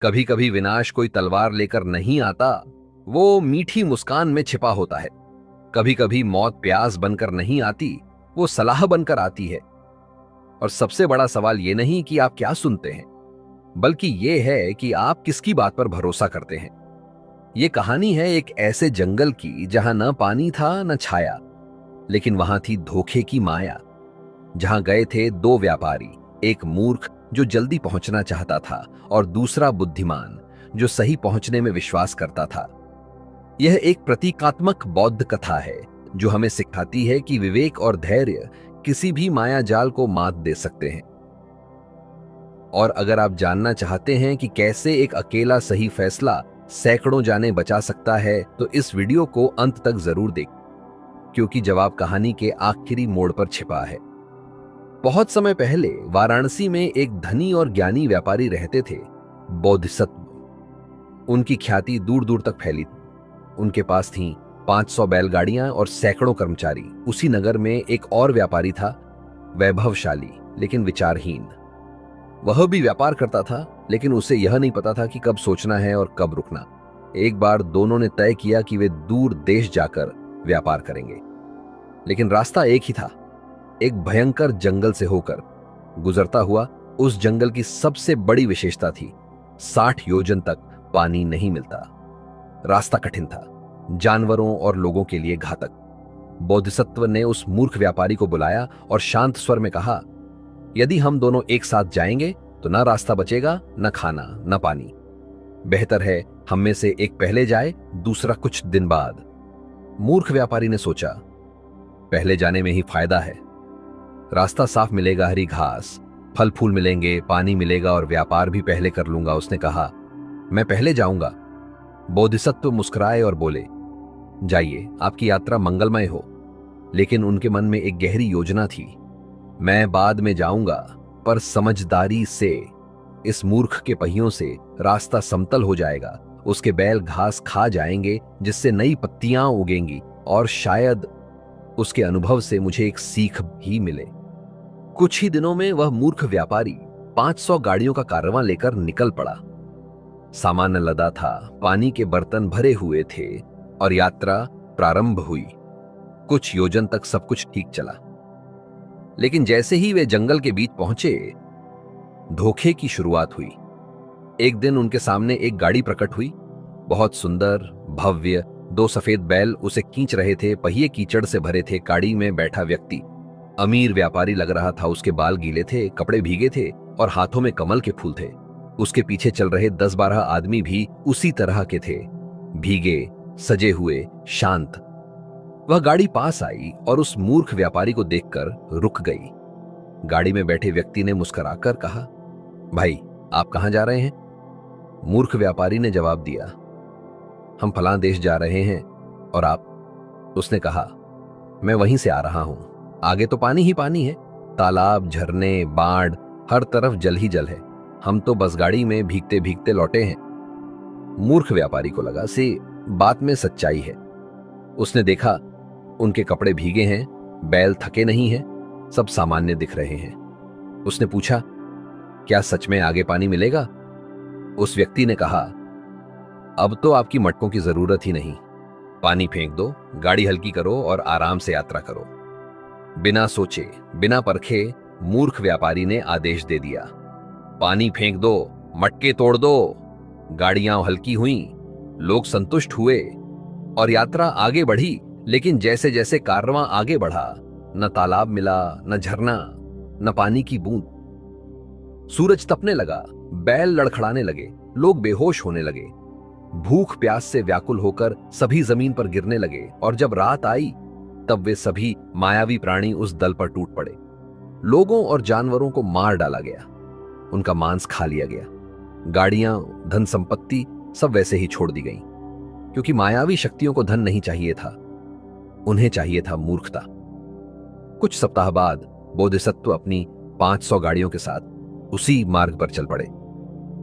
कभी कभी विनाश कोई तलवार लेकर नहीं आता, वो मीठी मुस्कान में छिपा होता है। कभी कभी मौत प्यास बनकर नहीं आती, वो सलाह बनकर आती है। और सबसे बड़ा सवाल ये नहीं कि आप क्या सुनते हैं, बल्कि ये है कि आप किसकी बात पर भरोसा करते हैं। ये कहानी है एक ऐसे जंगल की जहां न पानी था न छाया, लेकिन वहां थी धोखे की माया। जहां गए थे दो व्यापारी, एक मूर्ख जो जल्दी पहुंचना चाहता था और दूसरा बुद्धिमान जो सही पहुंचने में विश्वास करता था। यह एक प्रतीकात्मक बौद्ध कथा है जो हमें सिखाती है कि विवेक और धैर्य किसी भी माया जाल को मात दे सकते हैं। और अगर आप जानना चाहते हैं कि कैसे एक अकेला सही फैसला सैकड़ों जाने बचा सकता है, तो इस वीडियो को अंत तक जरूर देखें, क्योंकि जवाब कहानी के आखिरी मोड़ पर छिपा है। बहुत समय पहले वाराणसी में एक धनी और ज्ञानी व्यापारी रहते थे, बोधिसत्व। उनकी ख्याति दूर दूर तक फैली थी। उनके पास थीं 500 बैलगाड़ियां और सैकड़ों कर्मचारी। उसी नगर में एक और व्यापारी था, वैभवशाली लेकिन विचारहीन। वह भी व्यापार करता था, लेकिन उसे यह नहीं पता था कि कब सोचना है और कब रुकना। एक बार दोनों ने तय किया कि वे दूर देश जाकर व्यापार करेंगे, लेकिन रास्ता एक ही था, एक भयंकर जंगल से होकर गुजरता हुआ। उस जंगल की सबसे बड़ी विशेषता थी 60 योजन तक पानी नहीं मिलता। रास्ता कठिन था, जानवरों और लोगों के लिए घातक। बोधिसत्व ने उस मूर्ख व्यापारी को बुलाया और शांत स्वर में कहा, यदि हम दोनों एक साथ जाएंगे तो ना रास्ता बचेगा, न खाना न पानी। बेहतर है हम में से एक पहले जाए, दूसरा कुछ दिन बाद। मूर्ख व्यापारी ने सोचा, पहले जाने में ही फायदा है। रास्ता साफ मिलेगा, हरी घास, फल फूल मिलेंगे, पानी मिलेगा और व्यापार भी पहले कर लूंगा। उसने कहा, मैं पहले जाऊंगा। बोधिसत्व मुस्कुराए और बोले, जाइए, आपकी यात्रा मंगलमय हो। लेकिन उनके मन में एक गहरी योजना थी। मैं बाद में जाऊंगा, पर समझदारी से। इस मूर्ख के पहियों से रास्ता समतल हो जाएगा, उसके बैल घास खा जाएंगे जिससे नई पत्तियां उगेंगी, और शायद उसके अनुभव से मुझे एक सीख भी मिले। कुछ ही दिनों में वह मूर्ख व्यापारी 500 गाड़ियों का कारवां लेकर निकल पड़ा। सामान लदा था, पानी के बर्तन भरे हुए थे और यात्रा प्रारंभ हुई। कुछ योजन तक सब कुछ ठीक चला, लेकिन जैसे ही वे जंगल के बीच पहुंचे, धोखे की शुरुआत हुई। एक दिन उनके सामने एक गाड़ी प्रकट हुई, बहुत सुंदर, भव्य। 2 सफेद बैल उसे खींच रहे थे, पहिए कीचड़ से भरे थे। गाड़ी में बैठा व्यक्ति अमीर व्यापारी लग रहा था। उसके बाल गीले थे, कपड़े भीगे थे और हाथों में कमल के फूल थे। उसके पीछे चल रहे 10-12 आदमी भी उसी तरह के थे, भीगे, सजे हुए, शांत। वह गाड़ी पास आई और उस मूर्ख व्यापारी को देखकर रुक गई। गाड़ी में बैठे व्यक्ति ने मुस्कुराकर कहा, भाई, आप कहां जा रहे हैं? मूर्ख व्यापारी ने जवाब दिया, हम फलां देश जा रहे हैं। और आप? उसने कहा, मैं वहीं से आ रहा हूं। आगे तो पानी ही पानी है, तालाब, झरने, बाढ़, हर तरफ जल ही जल है। हम तो बस गाड़ी में भीगते भीगते लौटे हैं। मूर्ख व्यापारी को लगा सी बात में सच्चाई है। उसने देखा उनके कपड़े भीगे हैं, बैल थके नहीं हैं, सब सामान्य दिख रहे हैं। उसने पूछा, क्या सच में आगे पानी मिलेगा? उस व्यक्ति ने कहा, अब तो आपकी मटकों की जरूरत ही नहीं। पानी फेंक दो, गाड़ी हल्की करो और आराम से यात्रा करो। बिना सोचे, बिना परखे मूर्ख व्यापारी ने आदेश दे दिया, पानी फेंक दो, मटके तोड़ दो। गाड़ियां हल्की हुईं, लोग संतुष्ट हुए और यात्रा आगे बढ़ी। लेकिन जैसे जैसे कारवां आगे बढ़ा, न तालाब मिला, न झरना, न पानी की बूंद। सूरज तपने लगा, बैल लड़खड़ाने लगे, लोग बेहोश होने लगे। भूख प्यास से व्याकुल होकर सभी जमीन पर गिरने लगे। और जब रात आई, तब वे सभी मायावी प्राणी उस दल पर टूट पड़े। लोगों और जानवरों को मार डाला गया, उनका मांस खा लिया गया। गाड़ियां, धन संपत्ति सब वैसे ही छोड़ दी गईं, क्योंकि मायावी शक्तियों को धन नहीं चाहिए था, उन्हें चाहिए था मूर्खता। कुछ सप्ताह बाद बोधिसत्व अपनी 500 गाड़ियों के साथ उसी मार्ग पर चल पड़े।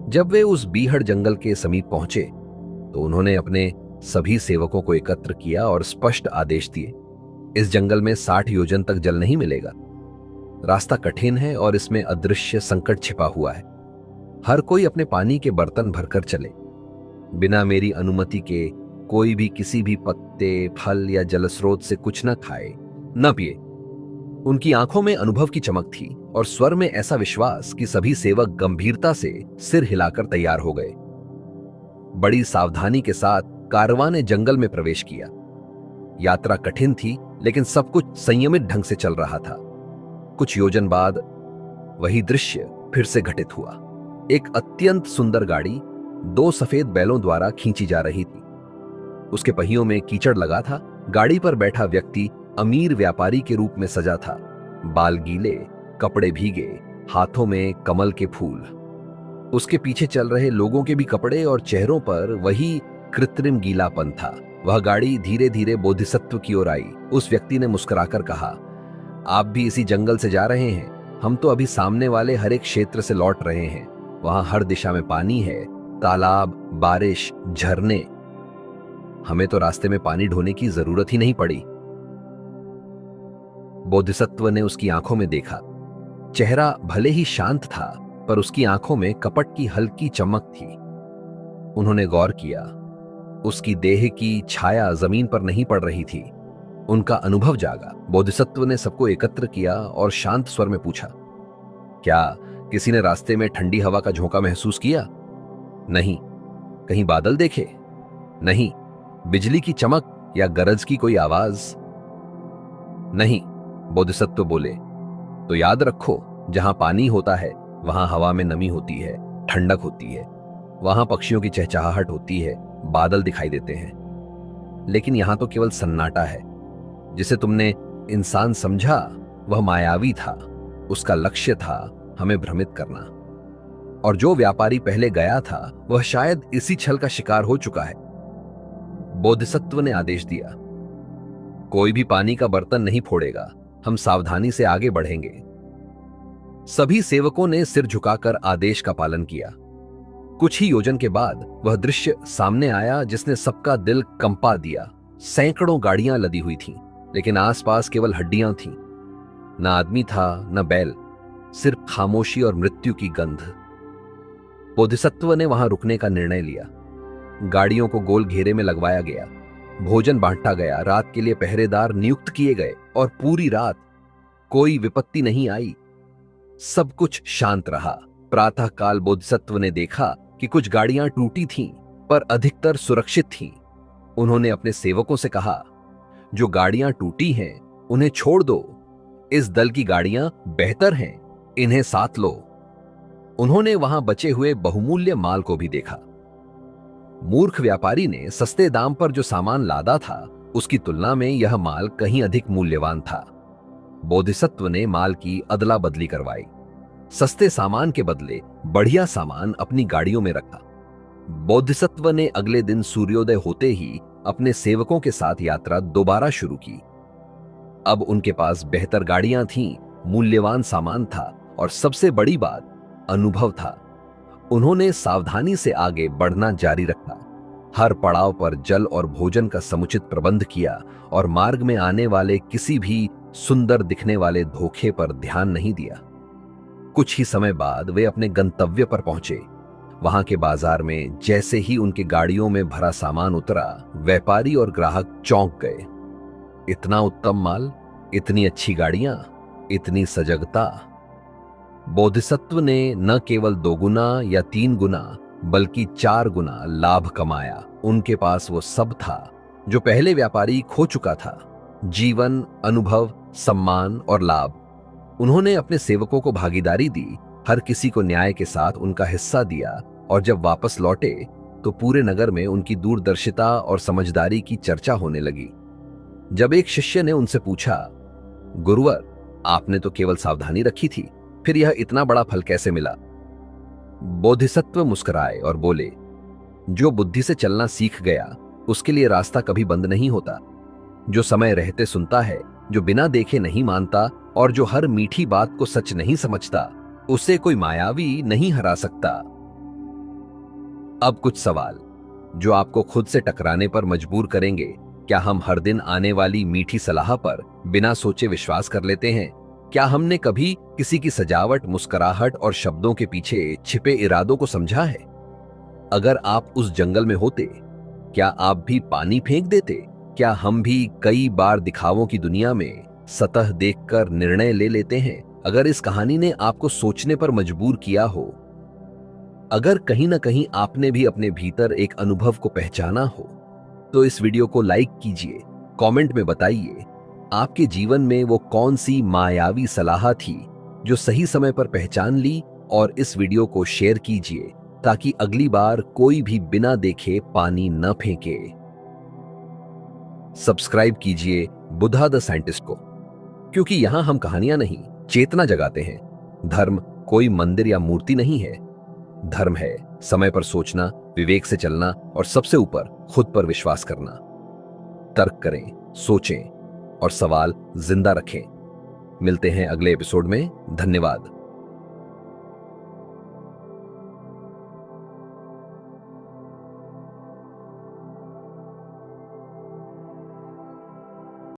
जब वे उस बीहड़ जंगल के समीप पहुंचे, तो उन्होंने अपने सभी सेवकों को एकत्र किया और स्पष्ट आदेश दिए, इस जंगल में 60 योजन तक जल नहीं मिलेगा। रास्ता कठिन है और इसमें अदृश्य संकट छिपा हुआ है। हर कोई अपने पानी के बर्तन भरकर चले। बिना मेरी अनुमति के कोई भी किसी भी पत्ते, फल या जलस्रोत से कुछ न खाए, न पिए। उनकी आंखों में अनुभव की चमक थी और स्वर में ऐसा विश्वास कि सभी सेवक गंभीरता से सिर हिलाकर तैयार हो गए। बड़ी सावधानी के साथ कारवां ने जंगल में प्रवेश किया। यात्रा कठिन थी, लेकिन सब कुछ संयमित ढंग से चल रहा था। कुछ योजन बाद वही दृश्य फिर से घटित हुआ। एक अत्यंत सुंदर गाड़ी 2 सफेद बैलों द्वारा खींची जा रही थी। उसके पहियों में कीचड़ लगा था। गाड़ी पर बैठा व्यक्ति अमीर व्यापारी के रूप में सजा था। बाल गीले, कपड़े भीगे, हाथों में कमल के फूल। उसके पीछे चल रहे लोगों के भी कपड़े और चेहरों पर वही कृत्रिम गीलापन था। वह गाड़ी धीरे धीरे बोधिसत्व की ओर आई। उस व्यक्ति ने मुस्कुराकर कहा, आप भी इसी जंगल से जा रहे हैं? हम तो अभी सामने वाले हर एक क्षेत्र से लौट रहे हैं। वहां हर दिशा में पानी है, तालाब, बारिश, झरने। हमें तो रास्ते में पानी ढोने की जरूरत ही नहीं पड़ी। बोधिसत्व ने उसकी आंखों में देखा। चेहरा भले ही शांत था, पर उसकी आंखों में कपट की हल्की चमक थी। उन्होंने गौर किया, उसकी देह की छाया जमीन पर नहीं पड़ रही थी। उनका अनुभव जागा। बोधिसत्व ने सबको एकत्र किया और शांत स्वर में पूछा, क्या किसी ने रास्ते में ठंडी हवा का झोंका महसूस किया? नहीं। कहीं बादल देखे? नहीं। बिजली की चमक या गरज की कोई आवाज? नहीं। बोधिसत्व बोले, तो याद रखो, जहां पानी होता है वहां हवा में नमी होती है, ठंडक होती है, वहां पक्षियों की चहचहाहट होती है, बादल दिखाई देते हैं। लेकिन यहां तो केवल सन्नाटा है। जिसे तुमने इंसान समझा वह मायावी था। उसका लक्ष्य था हमें भ्रमित करना। और जो व्यापारी पहले गया था वह शायद इसी छल का शिकार हो चुका है। बोधिसत्व ने आदेश दिया, कोई भी पानी का बर्तन नहीं फोड़ेगा। हम सावधानी से आगे बढ़ेंगे। सभी सेवकों ने सिर झुकाकर आदेश का पालन किया। कुछ ही योजन के बाद वह दृश्य सामने आया जिसने सबका दिल कंपा दिया। सैकड़ों गाड़ियां लदी हुई थीं, लेकिन आसपास केवल हड्डियां थीं। न आदमी था, न बैल, सिर्फ खामोशी और मृत्यु की गंध। बोधिसत्व ने वहां रुकने का निर्णय लिया। गाड़ियों को गोल घेरे में लगवाया गया। भोजन बांटा गया। रात के लिए पहरेदार नियुक्त किए गए और पूरी रात कोई विपत्ति नहीं आई। सब कुछ शांत रहा। प्रातःकाल बोधिसत्व ने देखा कि कुछ गाड़ियां टूटी थीं, पर अधिकतर सुरक्षित थीं। उन्होंने अपने सेवकों से कहा, जो गाड़ियां टूटी हैं उन्हें छोड़ दो। इस दल की गाड़ियां बेहतर हैं, इन्हें साथ लो। उन्होंने वहां बचे हुए बहुमूल्य माल को भी देखा। मूर्ख व्यापारी ने सस्ते दाम पर जो सामान लादा था, उसकी तुलना में यह माल कहीं अधिक मूल्यवान था। बोधिसत्व ने माल की अदला बदली करवाई। सस्ते सामान के बदले बढ़िया सामान अपनी गाड़ियों में रखा। बोधिसत्व ने अगले दिन सूर्योदय होते ही अपने सेवकों के साथ यात्रा दोबारा शुरू की। अब उनके पास बेहतर गाड़ियां थीं, मूल्यवान सामान था और सबसे बड़ी बात अनुभव था। उन्होंने सावधानी से आगे बढ़ना जारी रखा। हर पड़ाव पर जल और भोजन का समुचित प्रबंध किया और मार्ग में आने वाले किसी भी सुंदर दिखने वाले धोखे पर ध्यान नहीं दिया। कुछ ही समय बाद वे अपने गंतव्य पर पहुंचे। वहां के बाजार में जैसे ही उनके गाड़ियों में भरा सामान उतरा, व्यापारी और ग्राहक चौंक गए। इतना उत्तम माल, इतनी अच्छी गाड़ियां, इतनी सजगता। बोधिसत्व ने न केवल 2 गुना या 3 गुना बल्कि 4 गुना लाभ कमाया। उनके पास वो सब था जो पहले व्यापारी खो चुका था, जीवन, अनुभव, सम्मान और लाभ। उन्होंने अपने सेवकों को भागीदारी दी, हर किसी को न्याय के साथ उनका हिस्सा दिया और जब वापस लौटे तो पूरे नगर में उनकी दूरदर्शिता और समझदारी की चर्चा होने लगी। जब एक शिष्य ने उनसे पूछा, गुरुवर, आपने तो केवल सावधानी रखी थी, फिर यह इतना बड़ा फल कैसे मिला? बोधिसत्व मुस्कुराए और बोले, जो बुद्धि से चलना सीख गया उसके लिए रास्ता कभी बंद नहीं होता। जो समय रहते सुनता है, जो बिना देखे नहीं मानता और जो हर मीठी बात को सच नहीं समझता, उसे कोई मायावी नहीं हरा सकता। अब कुछ सवाल जो आपको खुद से टकराने पर मजबूर करेंगे। क्या हम हर दिन आने वाली मीठी सलाह पर बिना सोचे विश्वास कर लेते हैं, क्या हमने कभी किसी की सजावट, मुस्कुराहट और शब्दों के पीछे छिपे इरादों को समझा है? अगर आप उस जंगल में होते, क्या आप भी पानी फेंक देते? क्या हम भी कई बार दिखावों की दुनिया में सतह देखकर निर्णय ले लेते हैं? अगर इस कहानी ने आपको सोचने पर मजबूर किया हो, अगर कहीं ना कहीं आपने भी अपने भीतर एक अनुभव को पहचाना हो, तो इस वीडियो को लाइक कीजिए, कमेंट में बताइए आपके जीवन में वो कौन सी मायावी सलाह थी जो सही समय पर पहचान ली, और इस वीडियो को शेयर कीजिए ताकि अगली बार कोई भी बिना देखे पानी न फेंके। सब्सक्राइब कीजिए बुधा द साइंटिस्ट को, क्योंकि यहां हम कहानियां नहीं, चेतना जगाते हैं। धर्म कोई मंदिर या मूर्ति नहीं है। धर्म है समय पर सोचना, विवेक से चलना और सबसे ऊपर खुद पर विश्वास करना। तर्क करें, सोचें और सवाल जिंदा रखें। मिलते हैं अगले एपिसोड में। धन्यवाद।